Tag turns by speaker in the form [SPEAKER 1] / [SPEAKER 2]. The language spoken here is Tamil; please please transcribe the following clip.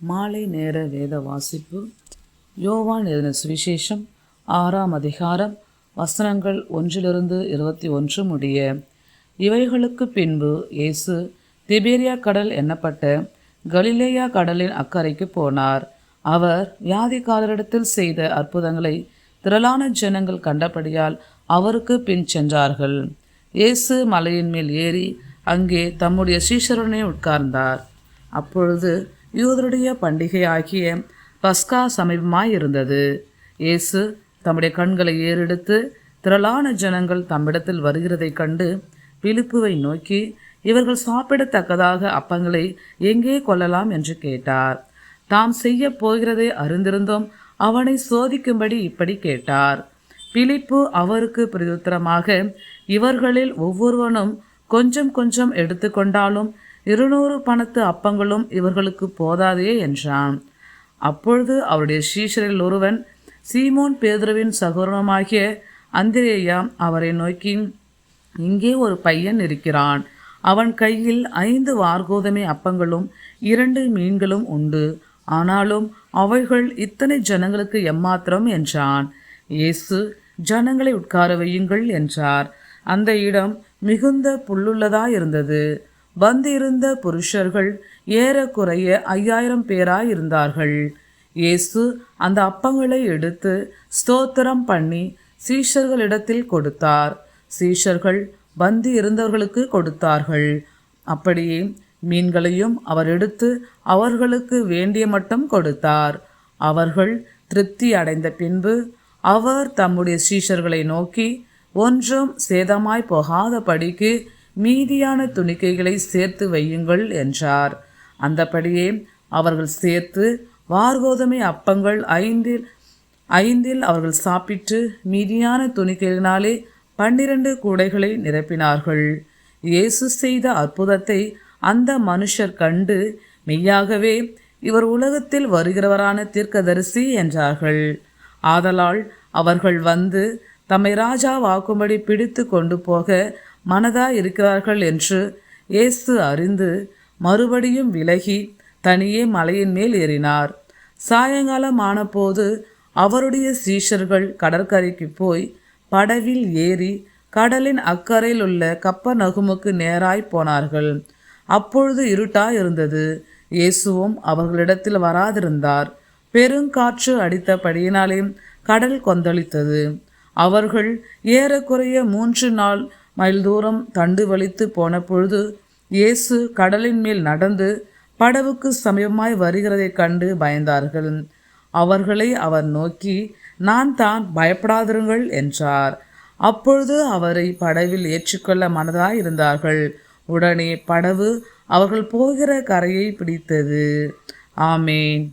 [SPEAKER 1] மாலை நேர வேத வாசிப்பு. யோவான் எழுதின சுவிசேஷம் 6ஆம் அதிகாரம் வசனங்கள் 1-21 முடிய. இவைகளுக்கு பின்பு இயேசு திபேரியா கடல் எண்ணப்பட்ட கலிலேயா கடலின் அக்கறைக்கு போனார். அவர் வியாதிக்காரரிடத்தில் செய்த அற்புதங்களை திரளான ஜனங்கள் கண்டபடியால் அவருக்கு பின் சென்றார்கள். இயேசு மலையின் மேல் ஏறி அங்கே தம்முடைய சீஷருடனே உட்கார்ந்தார். அப்பொழுது யூதருடைய பண்டிகை ஆகிய பஸ்கா சமீபமாயிருந்தது. இயேசு தம்முடைய கண்களை ஏறெடுத்து திரளான ஜனங்கள் தம்மிடத்தில் வருகிறதைக் கண்டு பிலிப்புவை நோக்கி, இவர்கள் சாப்பிடத்தக்கதாக அப்பங்களை எங்கே கொள்ளலாம் என்று கேட்டார். தாம் செய்ய போகிறதை அறிந்திருந்தும் அவனை சோதிக்கும்படி இப்படி கேட்டார். பிலிப்பு அவருக்கு பிரதியுத்தரமாக, இவர்களில் ஒவ்வொருவனும் கொஞ்சம் கொஞ்சம் எடுத்துக்கொண்டாலும் 200 பணத்து அப்பங்களும் இவர்களுக்கு போதாதே என்றான். அப்பொழுது அவருடைய சீஷரில் ஒருவன், சீமோன் பேதுருவின் சகோதரனுமாகிய அந்திரேயா, அவரை நோக்கி, இங்கே ஒரு பையன் இருக்கிறான். அவன் கையில் 5 வார்கோதுமை அப்பங்களும் 2 மீன்களும் உண்டு. ஆனாலும் அவைகள் இத்தனை ஜனங்களுக்கு எம்மாத்திரம் என்றான். இயேசு, ஜனங்களை உட்கார வையுங்கள் என்றார். அந்த இடம் மிகுந்த புல்லுள்ளதாயிருந்தது. வந்திருந்த புருஷர்கள் ஏறக்குறைய 5000 பேராயிருந்தார்கள். இயேசு அந்த அப்பங்களை எடுத்து ஸ்தோத்திரம் பண்ணி சீஷர்களிடத்தில் கொடுத்தார். சீஷர்கள் பந்தி இருந்தவர்களுக்கு கொடுத்தார்கள். அப்படியே மீன்களையும் அவர் எடுத்து அவர்களுக்கு வேண்டிய மட்டும் கொடுத்தார். அவர்கள் திருப்தி அடைந்த பின்பு அவர் தம்முடைய சீஷர்களை நோக்கி, ஒன்றும் சேதமாய் போகாதபடிக்கு மீதியான துணிக்கைகளை சேர்த்து வையுங்கள் என்றார். அந்தபடியே அவர்கள் சேர்த்து வார்கோதுமை அப்பங்கள் 5 அவர்கள் சாப்பிட்டு மீதியான துணிக்கைகளினாலே 12 கூடைகளை நிரப்பினார்கள். இயேசு செய்த அற்புதத்தை அந்த மனுஷர் கண்டு, மெய்யாகவே இவர் உலகத்தில் வருகிறவரான தீர்க்கதரிசி என்றார்கள். ஆதலால் அவர்கள் வந்து தம்மை ராஜாவாக்கும்படி பிடித்து கொண்டு போக மனதாயிருக்கிறார்கள் என்று இயேசு அறிந்து மறுபடியும் விலகி தனியே மலையின் மேல் ஏறினார். சாயங்காலம் ஆனபோது அவருடைய சீஷர்கள் கடற்கரைக்கு போய் படவில் ஏறி கடலின் அக்கறையில் உள்ள கப்பர்நகூமுக்கு நேராய் போனார்கள். அப்பொழுது இருட்டாயிருந்தது. இயேசுவும் அவர்களிடத்தில் வராதிருந்தார். பெருங்காற்று அடித்தபடியினாலே கடல் கொந்தளித்தது. அவர்கள் ஏறக்குறைய 3 மைல் தூரம் தண்டு வலித்து போன பொழுது இயேசு கடலின் மேல் நடந்து படவுக்கு சமீபமாய் வருகிறதைக் கண்டு பயந்தார்கள். அவர்களை அவர் நோக்கி, நான் தான், பயப்படாதிருங்கள் என்றார். அப்பொழுது அவரை படவில் ஏற்றுக்கொள்ள மனதாயிருந்தார்கள். உடனே படவு அவர்கள் போகிற கரையை பிடித்தது. ஆமேன்.